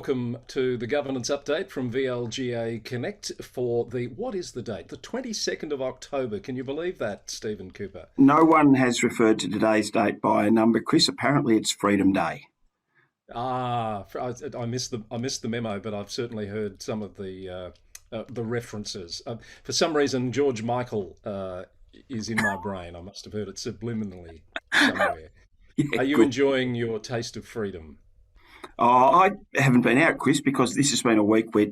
welcome to the governance update from VLGA Connect for what is the date? The 22nd of October. Can you believe that, Stephen Cooper? No one has referred to today's date by a number, Chris. Apparently it's Freedom Day. I missed the memo, but I've certainly heard some of the references. For some reason, George Michael is in my brain. I must have heard it subliminally somewhere. Yeah, Are you good. enjoying your taste of freedom? I haven't been out, Chris, because this has been a week where,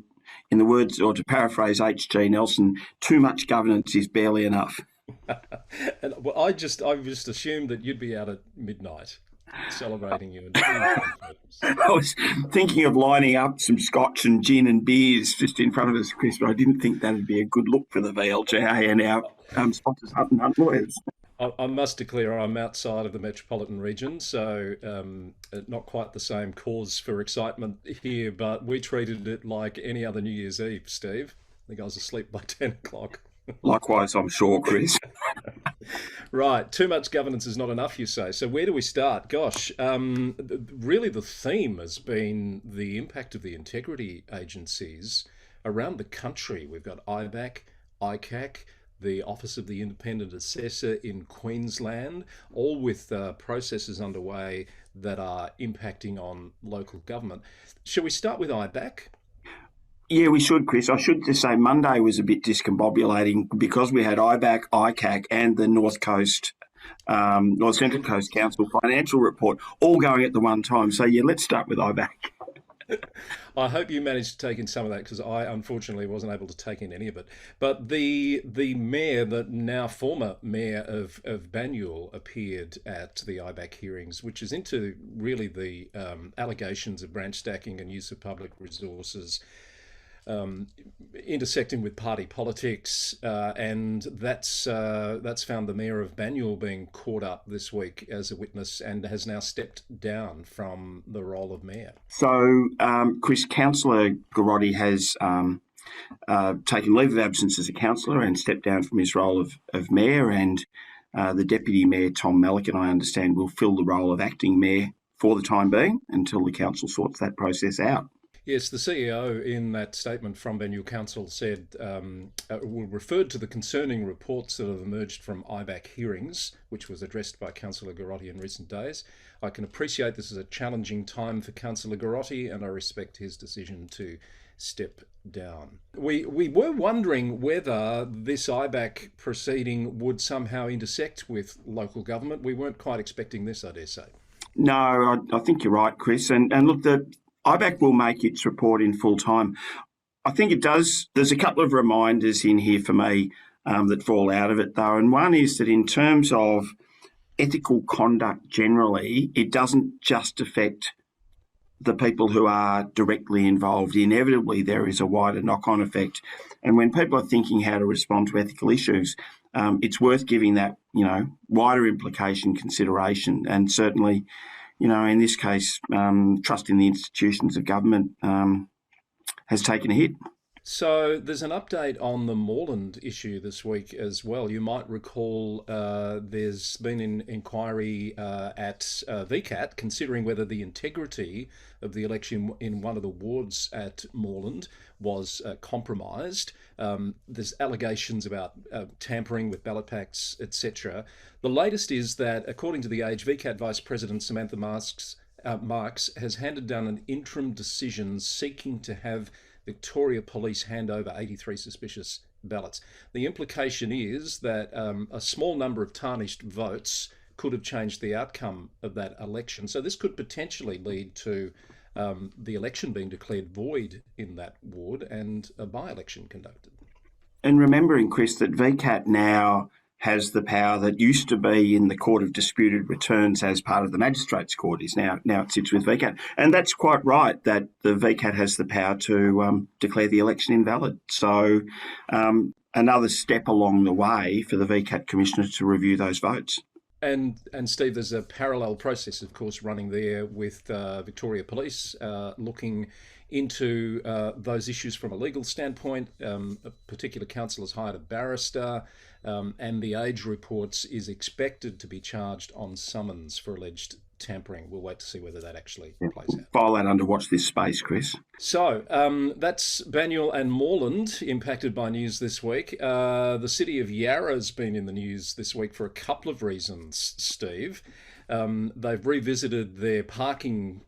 in the words, or to paraphrase H.G. Nelson, too much governance is barely enough. Well, I just assumed that you'd be out at midnight celebrating your independence. I was thinking of lining up some scotch and gin and beers just in front of us, Chris, but I didn't think that would be a good look for the VLGA and our sponsors, Hunt and Hunt Lawyers. I must declare I'm outside of the metropolitan region, so not quite the same cause for excitement here, but we treated it like any other New Year's Eve, Steve. I think I was asleep by 10 o'clock. Likewise, I'm sure, Chris. Right, too much governance is not enough, you say. So where do we start? Gosh, really the theme has been the impact of the integrity agencies around the country. We've got IBAC, ICAC, the Office of the Independent Assessor in Queensland, all with processes underway that are impacting on local government. Shall we start with IBAC? Yeah, we should, Chris. I should just say Monday was a bit discombobulating because we had IBAC, ICAC, and the North Central Coast Council financial report all going at the one time. So, yeah, let's start with IBAC. I hope you managed to take in some of that because I unfortunately wasn't able to take in any of it. But the mayor, the now former mayor of Banyule, appeared at the IBAC hearings, which is into really the allegations of branch stacking and use of public resources, intersecting with party politics, and that's found the mayor of Banyule being caught up this week as a witness and has now stepped down from the role of mayor. So, Chris, Councillor Garotti has taken leave of absence as a councillor and stepped down from his role of mayor, and the deputy mayor, Tom Malick, I understand, will fill the role of acting mayor for the time being until the council sorts that process out. Yes, the CEO in that statement from Banyule Council said, referred to the concerning reports that have emerged from IBAC hearings, which was addressed by Councillor Garotti in recent days. I can appreciate this is a challenging time for Councillor Garotti, and I respect his decision to step down. We were wondering whether this IBAC proceeding would somehow intersect with local government. We weren't quite expecting this, I dare say. No, I think you're right, Chris. And look, the IBAC will make its report in full time. I think it does. There's a couple of reminders in here for me that fall out of it, though. And one is that in terms of ethical conduct generally, it doesn't just affect the people who are directly involved. Inevitably, there is a wider knock-on effect. And when people are thinking how to respond to ethical issues, it's worth giving that, wider implication consideration. And certainly, in this case, trust in the institutions of government has taken a hit. So there's an update on the Moreland issue this week as well. You might recall there's been an inquiry at VCAT considering whether the integrity of the election in one of the wards at Moreland was compromised. There's allegations about tampering with ballot packs, etc. The latest is that, according to The Age, VCAT Vice President Samantha Marks has handed down an interim decision seeking to have Victoria Police hand over 83 suspicious ballots. The implication is that a small number of tarnished votes could have changed the outcome of that election. So this could potentially lead to the election being declared void in that ward and a by-election conducted. And remembering, Chris, that VCAT now has the power that used to be in the Court of Disputed Returns as part of the Magistrates Court is now it sits with VCAT. And that's quite right, that the VCAT has the power to declare the election invalid. So another step along the way for the VCAT Commissioner to review those votes. And Steve, there's a parallel process, of course, running there with Victoria Police looking into those issues from a legal standpoint. A particular council has hired a barrister, and The Age reports is expected to be charged on summons for alleged tampering. We'll wait to see whether that actually Yeah. plays out. File that under watch this space, Chris. So that's Banyule and Moreland impacted by news this week. The city of Yarra has been in the news this week for a couple of reasons, Steve. They've revisited their parking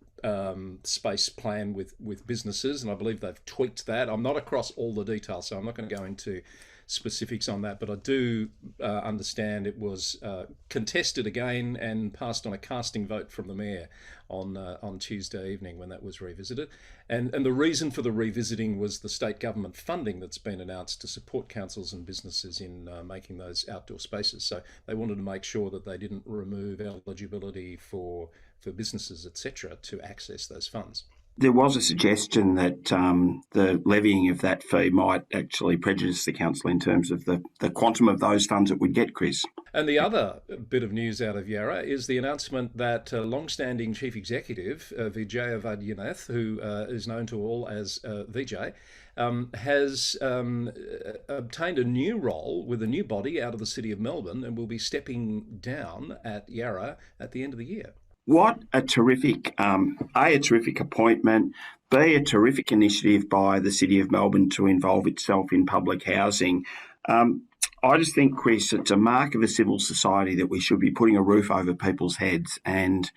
space plan with businesses, and I believe they've tweaked that. I'm not across all the details, so I'm not going to go into specifics on that, but I do understand it was contested again and passed on a casting vote from the mayor on Tuesday evening when that was revisited. And the reason for the revisiting was the state government funding that's been announced to support councils and businesses in making those outdoor spaces. So they wanted to make sure that they didn't remove eligibility for businesses, etc., to access those funds. There was a suggestion that the levying of that fee might actually prejudice the council in terms of the quantum of those funds it would get, Chris. And the other bit of news out of Yarra is the announcement that long-standing chief executive, Vijaya Vaidyanathan, who is known to all as VJ, has obtained a new role with a new body out of the city of Melbourne and will be stepping down at Yarra at the end of the year. What a terrific, a terrific appointment, B, a terrific initiative by the City of Melbourne to involve itself in public housing. I just think, Chris, it's a mark of a civil society that we should be putting a roof over people's heads. And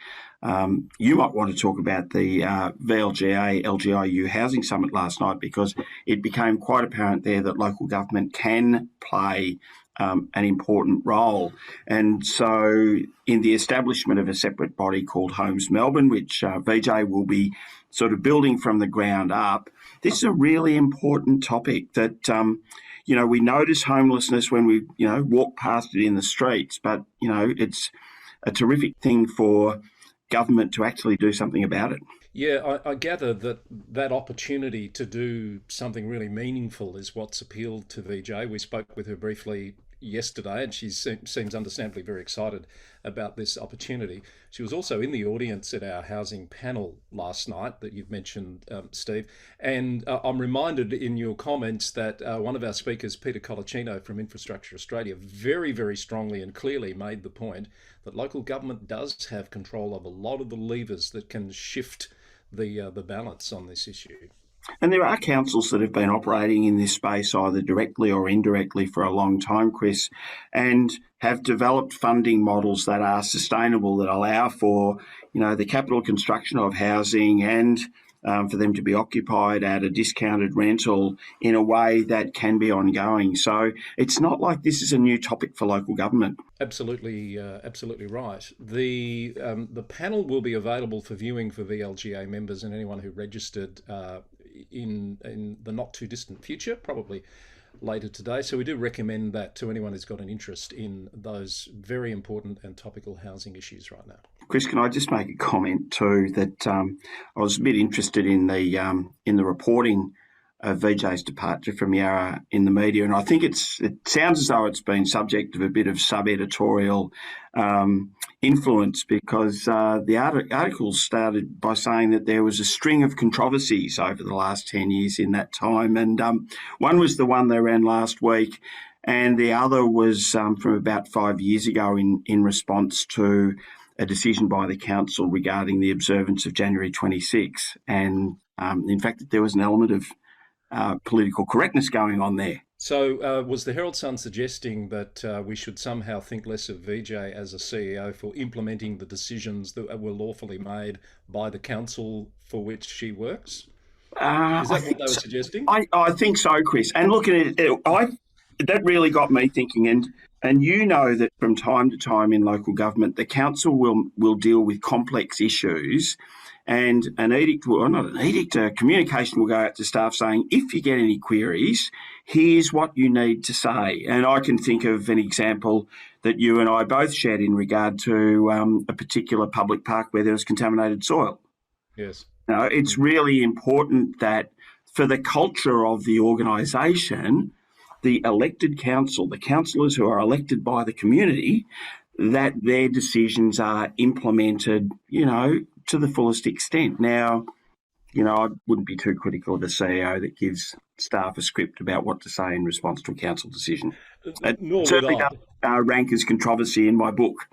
you might want to talk about the VLGA LGIU Housing Summit last night, because it became quite apparent there that local government can play an important role. And so in the establishment of a separate body called Homes Melbourne, which VJ will be sort of building from the ground up, this is a really important topic that, we notice homelessness when we, walk past it in the streets, but, it's a terrific thing for government to actually do something about it. Yeah, I gather that opportunity to do something really meaningful is what's appealed to VJ. We spoke with her briefly yesterday, and she seems understandably very excited about this opportunity. She was also in the audience at our housing panel last night that you've mentioned, Steve. And I'm reminded in your comments that one of our speakers, Peter Colicino from Infrastructure Australia, very, very strongly and clearly made the point that local government does have control of a lot of the levers that can shift the balance on this issue. And there are councils that have been operating in this space either directly or indirectly for a long time, Chris, and have developed funding models that are sustainable, that allow for, the capital construction of housing and for them to be occupied at a discounted rental in a way that can be ongoing. So it's not like this is a new topic for local government. Absolutely right. The panel will be available for viewing for VLGA members and anyone who registered in the not too distant future, probably later today. So we do recommend that to anyone who's got an interest in those very important and topical housing issues right now. Chris, can I just make a comment too that I was a bit interested in the reporting of VJ's departure from Yarra in the media, and I think it sounds as though it's been subject of a bit of sub-editorial influence, because the article started by saying that there was a string of controversies over the last 10 years in that time, and one was the one they ran last week, and the other was from about 5 years ago in response to a decision by the council regarding the observance of January 26, and in fact there was an element of political correctness going on there. So was the Herald Sun suggesting that we should somehow think less of VJ as a CEO for implementing the decisions that were lawfully made by the council for which she works? Is that what they were suggesting? I think so, Chris. And look at it, that really got me thinking. And you know that from time to time in local government, the council will deal with complex issues, and a communication will go out to staff saying, if you get any queries, here's what you need to say. And I can think of an example that you and I both shared in regard to a particular public park where there was contaminated soil. Yes. It's really important that for the culture of the organisation, the elected council, the councillors who are elected by the community, that their decisions are implemented, to the fullest extent. Now, I wouldn't be too critical of a CEO that gives staff a script about what to say in response to a council decision. It certainly does rank as controversy in my book.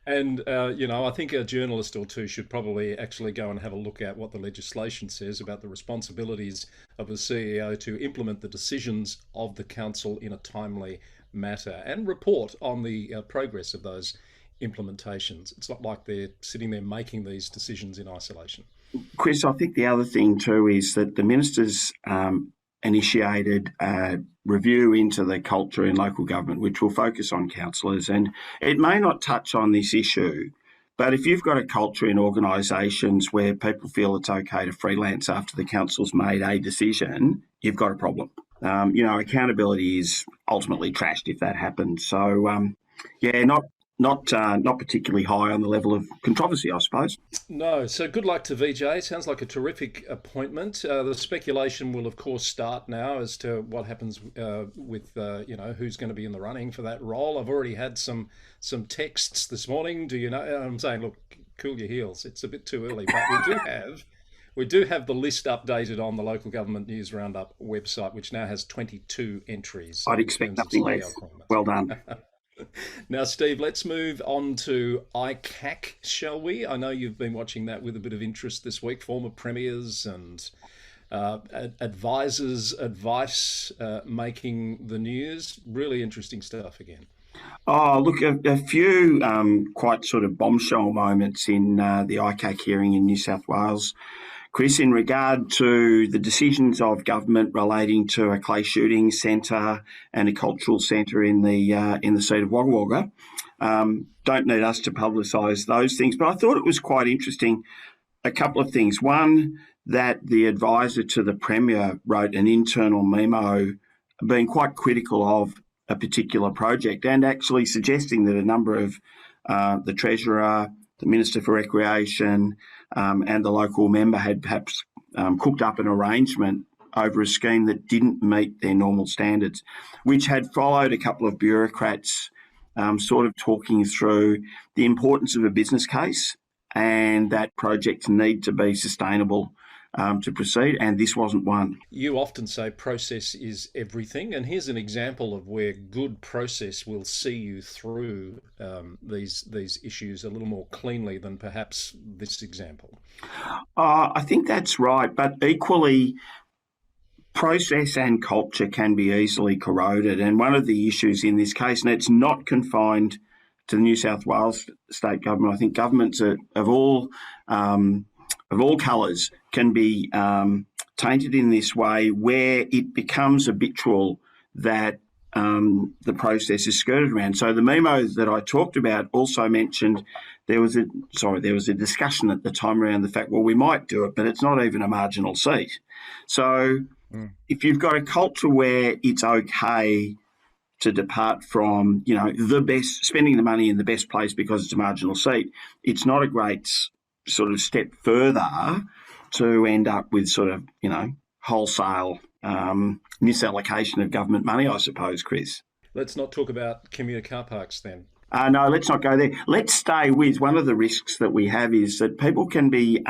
And, I think a journalist or two should probably actually go and have a look at what the legislation says about the responsibilities of a CEO to implement the decisions of the council in a timely matter and report on the progress of those implementations. It's not like they're sitting there making these decisions in isolation. Chris, I think the other thing too is that the ministers initiated a review into the culture in local government, which will focus on councillors. And it may not touch on this issue, but if you've got a culture in organisations where people feel it's okay to freelance after the council's made a decision, you've got a problem. Accountability is ultimately trashed if that happens. So, not particularly high on the level of controversy, I suppose. No, so good luck to VJ. Sounds like a terrific appointment. The speculation will, of course, start now as to what happens with who's going to be in the running for that role. I've already had some texts this morning. Do you know? I'm saying, look, cool your heels. It's a bit too early, but we do have the list updated on the Local Government News Roundup website, which now has 22 entries. I'd expect nothing less. Well done. Now, Steve, let's move on to ICAC, shall we? I know you've been watching that with a bit of interest this week. Former premiers and advisors' advice making the news. Really interesting stuff again. Oh, look, a few quite sort of bombshell moments in the ICAC hearing in New South Wales. Chris, in regard to the decisions of government relating to a clay shooting centre and a cultural centre in the seat of Wagga Wagga, don't need us to publicise those things, but I thought it was quite interesting. A couple of things. One, that the advisor to the Premier wrote an internal memo being quite critical of a particular project and actually suggesting that a number of the Treasurer, the Minister for Recreation, and the local member had perhaps cooked up an arrangement over a scheme that didn't meet their normal standards, which had followed a couple of bureaucrats sort of talking through the importance of a business case and that projects need to be sustainable to proceed, and this wasn't one. You often say process is everything, and here's an example of where good process will see you through these issues a little more cleanly than perhaps this example. I think that's right, but equally, process and culture can be easily corroded, and one of the issues in this case, and it's not confined to the New South Wales state government, I think governments of all colours can be tainted in this way, where it becomes habitual that the process is skirted around. So the memo that I talked about also mentioned there was a discussion at the time around the fact, well, we might do it, but it's not even a marginal seat. So if you've got a culture where it's okay to depart from, the best, spending the money in the best place because it's a marginal seat, it's not a great sort of step further to end up with sort of, wholesale misallocation of government money, I suppose, Chris. Let's not talk about commuter car parks then. No, let's not go there. Let's stay with one of the risks that we have is that people can be...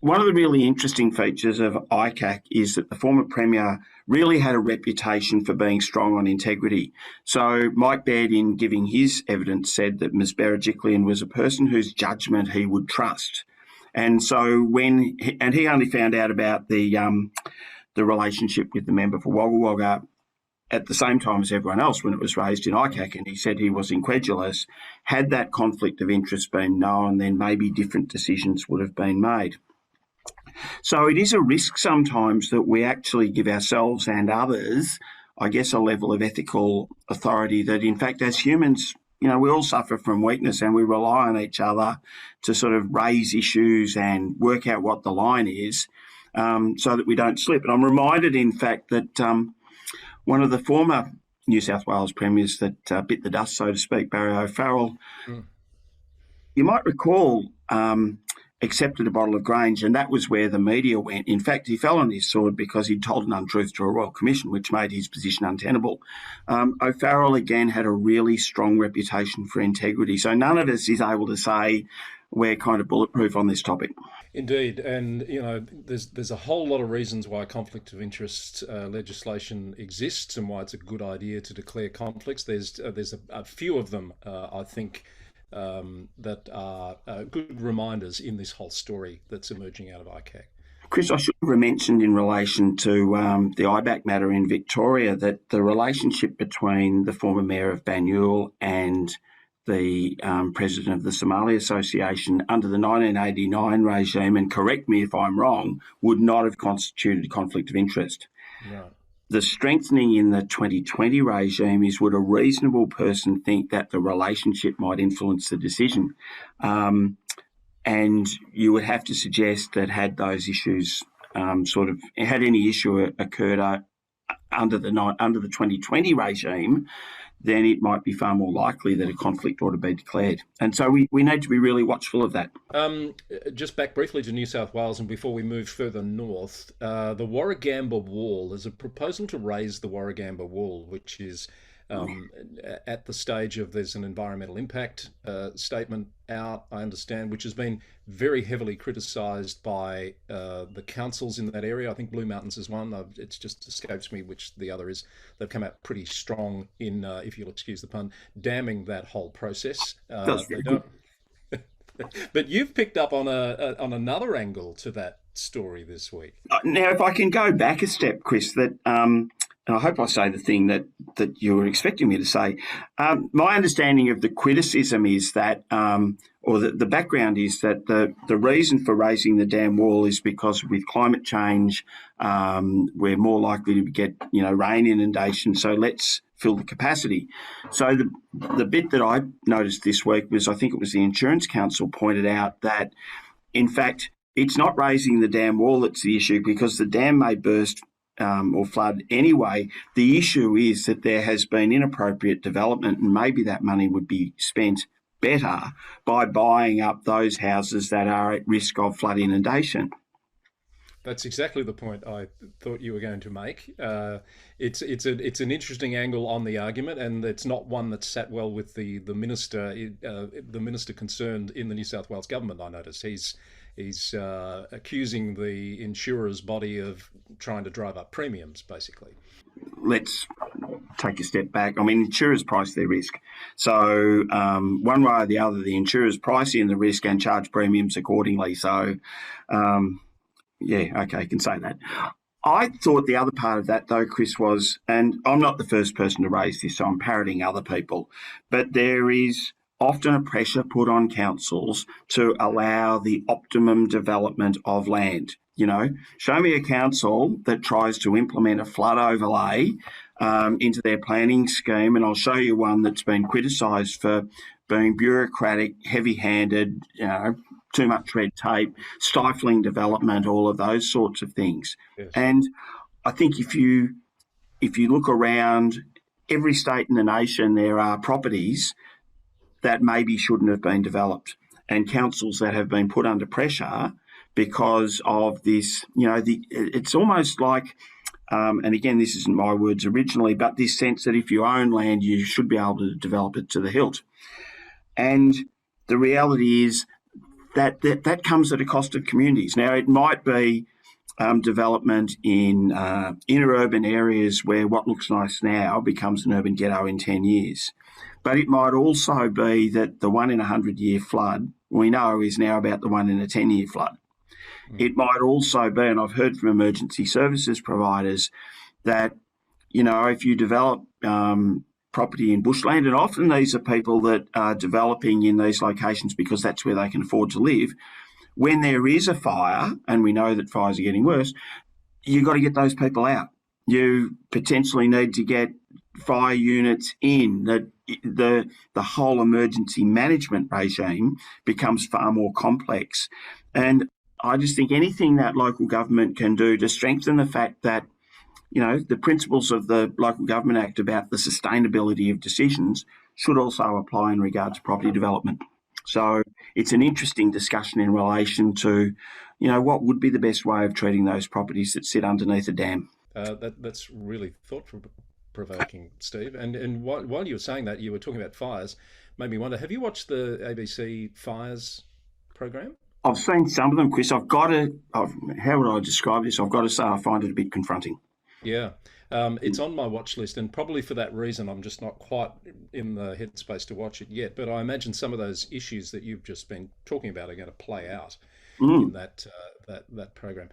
One of the really interesting features of ICAC is that the former Premier really had a reputation for being strong on integrity. So Mike Baird, in giving his evidence, said that Ms Berejiklian was a person whose judgment he would trust. And so he only found out about the relationship with the member for Wagga Wagga at the same time as everyone else when it was raised in ICAC, and he said he was incredulous. Had that conflict of interest been known, then maybe different decisions would have been made. So it is a risk sometimes that we actually give ourselves and others, I guess, a level of ethical authority that, in fact, as humans, we all suffer from weakness and we rely on each other to sort of raise issues and work out what the line is so that we don't slip. And I'm reminded, in fact, that one of the former New South Wales premiers that bit the dust, so to speak, Barry O'Farrell, you might recall, accepted a bottle of Grange, and that was where the media went. In fact, he fell on his sword because he'd told an untruth to a Royal Commission, which made his position untenable. O'Farrell, again, had a really strong reputation for integrity. So none of us is able to say we're kind of bulletproof on this topic. Indeed, and there's a whole lot of reasons why conflict of interest legislation exists and why it's a good idea to declare conflicts. There's a few of them, I think, that are good reminders in this whole story that's emerging out of ICAC. Chris, I should have mentioned in relation to the IBAC matter in Victoria that the relationship between the former mayor of Banyule and the president of the Somali Association under the 1989 regime, and correct me if I'm wrong, would not have constituted conflict of interest. Right. The strengthening in the 2020 regime is, would a reasonable person think that the relationship might influence the decision? And you would have to suggest that had those issues had any issue occurred under the 2020 regime, then it might be far more likely that a conflict ought to be declared. And so we need to be really watchful of that. Just back briefly to New South Wales, and before we move further north, the Waragamba Wall, there's a proposal to raise the Waragamba Wall, which is at the stage of there's an environmental impact statement out, I understand, which has been very heavily criticised by the councils in that area. I think Blue Mountains is one. It just escapes me which the other is. They've come out pretty strong in, if you'll excuse the pun, damning that whole process. But you've picked up on another angle to that story this week. Now, if I can go back a step, Chris, that and I hope I say the thing that you were expecting me to say. My understanding of the criticism is that, or the background is that the reason for raising the dam wall is because with climate change, we're more likely to get rain inundation. So let's fill the capacity. So the bit that I noticed this week was, I think it was the Insurance Council pointed out that, in fact, it's not raising the dam wall that's the issue, because the dam may burst or flood anyway. The issue is that there has been inappropriate development, and maybe that money would be spent better by buying up those houses that are at risk of flood inundation. That's exactly the point I thought you were going to make. It's an interesting angle on the argument, and it's not one that sat well with the minister concerned in the New South Wales government. I notice he's accusing the insurer's body of trying to drive up premiums, basically. Let's take a step back. I mean, insurers price their risk. So one way or the other, the insurers price in the risk and charge premiums accordingly. So, I can say that. I thought the other part of that, though, Chris, was, and I'm not the first person to raise this, so I'm parroting other people, but there is often a pressure put on councils to allow the optimum development of land. Show me a council that tries to implement a flood overlay into their planning scheme, and I'll show you one that's been criticised for being bureaucratic, heavy-handed, too much red tape, stifling development, all of those sorts of things. Yes. And I think if you look around every state in the nation, there are properties that maybe shouldn't have been developed, and councils that have been put under pressure because of this. It's almost like, and again, this isn't my words originally, but this sense that if you own land, you should be able to develop it to the hilt. And the reality is that comes at a cost of communities. Now, it might be development in inner urban areas where what looks nice now becomes an urban ghetto in 10 years. But it might also be that the 1 in 100-year flood we know is now about the 1 in a 10-year flood. It might also be, and I've heard from emergency services providers, that, if you develop property in bushland, and often these are people that are developing in these locations because that's where they can afford to live, when there is a fire, and we know that fires are getting worse, you've got to get those people out. You potentially need to get fire units in. That the whole emergency management regime becomes far more complex. And I just think anything that local government can do to strengthen the fact that, the principles of the Local Government Act about the sustainability of decisions should also apply in regard to property development. So it's an interesting discussion in relation to, what would be the best way of treating those properties that sit underneath a dam. That's really thought-provoking, Steve. And while you were saying that, you were talking about fires, made me wonder, have you watched the ABC Fires program? I've seen some of them, Chris. How would I describe this? I've got to say I find it a bit confronting. Yeah. It's on my watch list, and probably for that reason, I'm just not quite in the headspace to watch it yet. But I imagine some of those issues that you've just been talking about are going to play out in Mm. that program.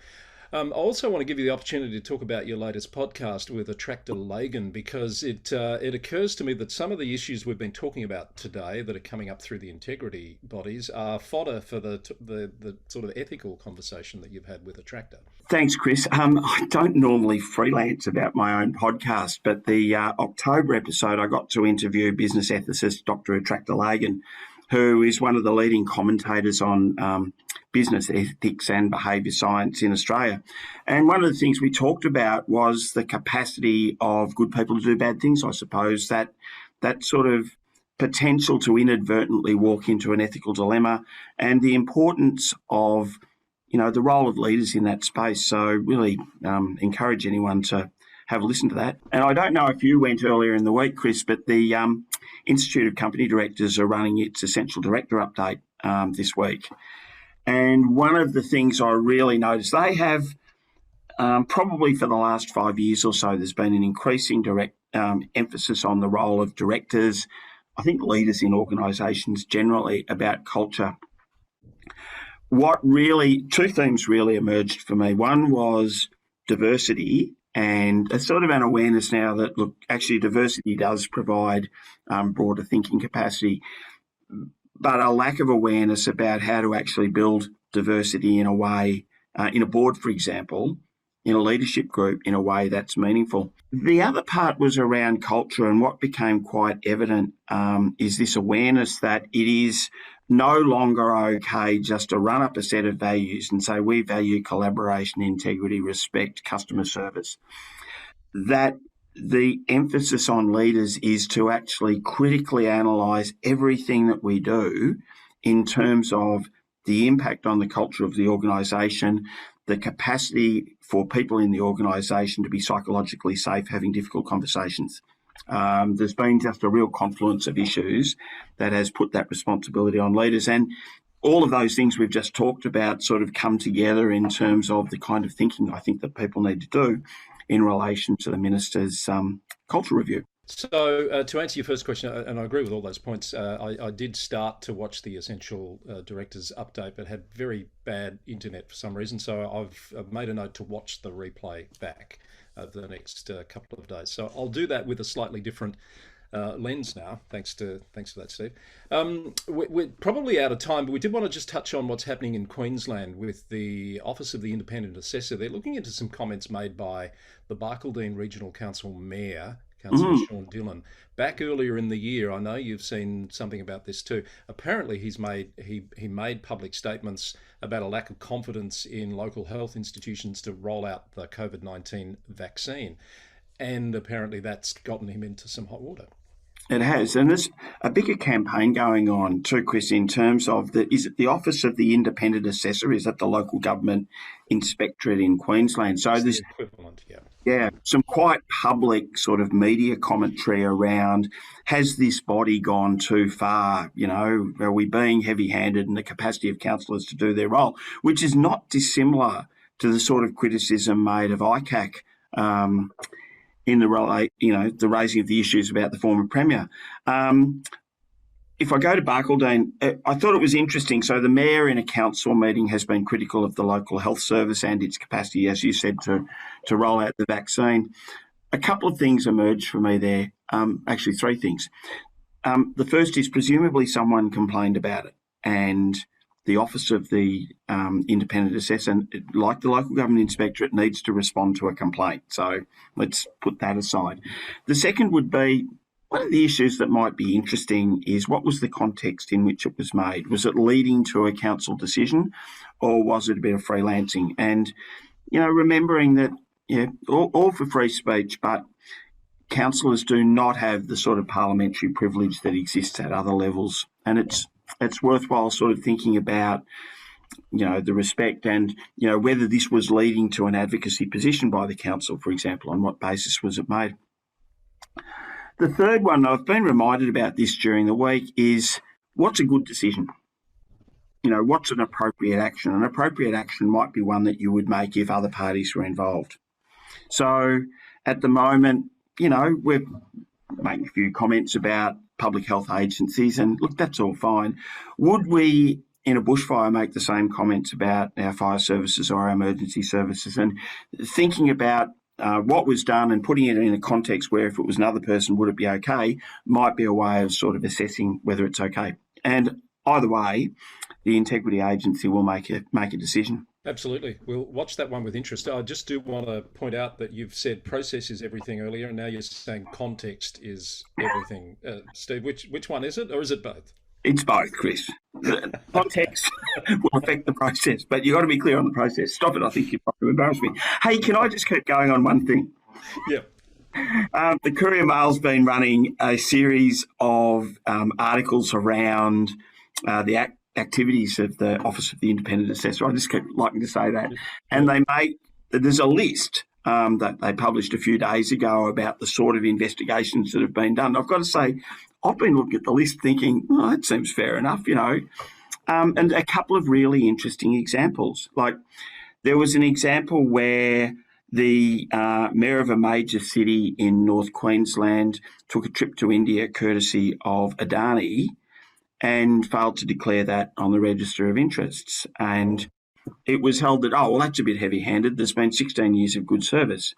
I also want to give you the opportunity to talk about your latest podcast with Attractor Lagan, because it occurs to me that some of the issues we've been talking about today that are coming up through the integrity bodies are fodder for the sort of ethical conversation that you've had with Attractor. Thanks, Chris. I don't normally freelance about my own podcast, but the October episode, I got to interview business ethicist Dr. Attractor Lagan, who is one of the leading commentators on business ethics and behaviour science in Australia. And one of the things we talked about was the capacity of good people to do bad things, I suppose, that sort of potential to inadvertently walk into an ethical dilemma, and the importance of the role of leaders in that space. So really encourage anyone to have a listen to that. And I don't know if you went earlier in the week, Chris, but the Institute of Company Directors are running its Essential Director update this week. And one of the things I really noticed, they have probably for the last 5 years or so, there's been an increasing emphasis on the role of directors, I think leaders in organisations generally, about culture. Two themes really emerged for me. One was diversity, and a sort of an awareness now that, look, actually diversity does provide broader thinking capacity, but a lack of awareness about how to actually build diversity in a way, in a board, for example, in a leadership group, in a way that's meaningful. The other part was around culture, and what became quite evident is this awareness that it is no longer okay just to run up a set of values and say we value collaboration, integrity, respect, customer service. That the emphasis on leaders is to actually critically analyse everything that we do in terms of the impact on the culture of the organisation, the capacity for people in the organisation to be psychologically safe having difficult conversations. There's been just a real confluence of issues that has put that responsibility on leaders. And all of those things we've just talked about sort of come together in terms of the kind of thinking I think that people need to do in relation to the Minister's culture review. So to answer your first question, and I agree with all those points, I did start to watch the Essential Directors update, but had very bad internet for some reason. So I've made a note to watch the replay back over the next couple of days. So I'll do that with a slightly different lens now. Thanks for that, Steve. We're probably out of time, but we did want to just touch on what's happening in Queensland with the Office of the Independent Assessor. They're looking into some comments made by the Barcaldine Regional Council Mayor, Councillor Sean Dillon, back earlier in the year. I know you've seen something about this too. Apparently, he made public statements about a lack of confidence in local health institutions to roll out the COVID-19 vaccine, and apparently that's gotten him into some hot water. It has, and there's a bigger campaign going on too, Chris, in terms of is it the Office of the Independent Assessor? Is that the local government inspectorate in Queensland? So there's the equivalent, yeah. Yeah, some quite public sort of media commentary around, has this body gone too far? Are we being heavy-handed in the capacity of councillors to do their role, which is not dissimilar to the sort of criticism made of ICAC in the raising of the issues about the former Premier. If I go to Barcaldine, I thought it was interesting. So the Mayor in a council meeting has been critical of the local health service and its capacity, as you said, to roll out the vaccine. A couple of things emerged for me there, actually three things. The first is presumably someone complained about it, and the Office of the Independent Assessor, like the local government inspectorate, needs to respond to a complaint. So let's put that aside. The second would be, one of the issues that might be interesting is what was the context in which it was made? Was it leading to a council decision, or was it a bit of freelancing? And, remembering that, all for free speech, but councillors do not have the sort of parliamentary privilege that exists at other levels. And it's worthwhile sort of thinking about, the respect and, whether this was leading to an advocacy position by the council, for example, on what basis was it made. The third one, I've been reminded about this during the week, is what's a good decision? what's an appropriate action? An appropriate action might be one that you would make if other parties were involved. So at the moment, we're making a few comments about public health agencies, and look, that's all fine. Would we, in a bushfire, make the same comments about our fire services or our emergency services? And thinking about what was done and putting it in a context where if it was another person, would it be okay, might be a way of sort of assessing whether it's okay. And either way, the integrity agency will make a decision. Absolutely. We'll watch that one with interest. I just do want to point out that you've said process is everything earlier, and now you're saying context is everything. Steve, which one is it, or is it both? It's both, Chris. The context will affect the process, but you've got to be clear on the process. Stop it. I think you're trying to embarrass me. Hey, can I just keep going on one thing? Yeah. The Courier Mail's been running a series of articles around the activities of the Office of the Independent Assessor. I just keep liking to say that. And there's a list that they published a few days ago about the sort of investigations that have been done. I've got to say, I've been looking at the list thinking, well, that seems fair enough, and a couple of really interesting examples. Like there was an example where the mayor of a major city in North Queensland took a trip to India courtesy of Adani and failed to declare that on the register of interests. And it was held that, that's a bit heavy-handed. There's been 16 years of good service.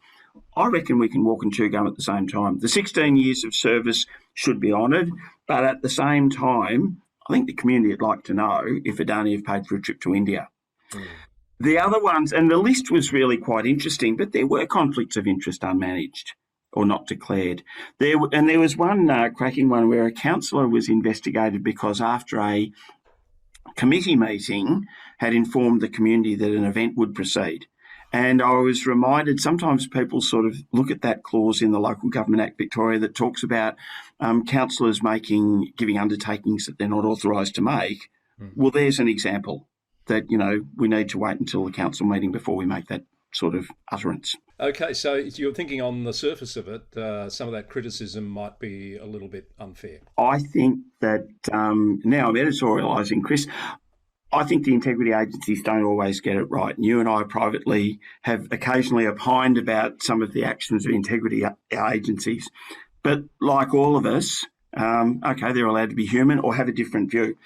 I reckon we can walk and chew gum at the same time. The 16 years of service should be honoured, but at the same time, I think the community would like to know if Adani have paid for a trip to India. The other ones, and the list was really quite interesting, but there were conflicts of interest unmanaged or not declared. There was one cracking one where a councillor was investigated because after a committee meeting had informed the community that an event would proceed. And I was reminded, sometimes people sort of look at that clause in the Local Government Act Victoria that talks about councillors giving undertakings that they're not authorised to make. Well, there's an example that, we need to wait until the council meeting before we make that sort of utterance. Okay, so you're thinking on the surface of it, some of that criticism might be a little bit unfair. I think that, now I'm editorialising, Chris, I think the integrity agencies don't always get it right. And you and I privately have occasionally opined about some of the actions of integrity agencies. But like all of us, they're allowed to be human or have a different view.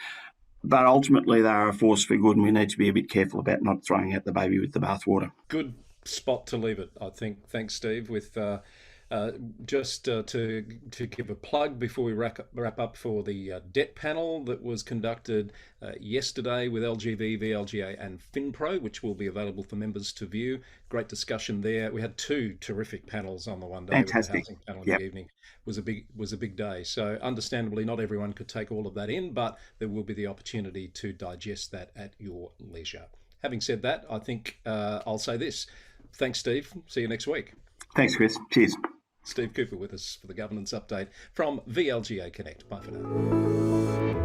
But ultimately, they are a force for good, and we need to be a bit careful about not throwing out the baby with the bathwater. Good spot to leave it, I think. Thanks, Steve. With just to give a plug before we wrap up for the debt panel that was conducted yesterday with LGV, VLGA and FinPro, which will be available for members to view. Great discussion there. We had two terrific panels on the one day. Fantastic. With the housing panel in the evening. Was a big day. So understandably, not everyone could take all of that in, but there will be the opportunity to digest that at your leisure. Having said that, I think I'll say this. Thanks, Steve. See you next week. Thanks, Chris. Cheers. Steve Cooper with us for the governance update from VLGA Connect. Bye for now.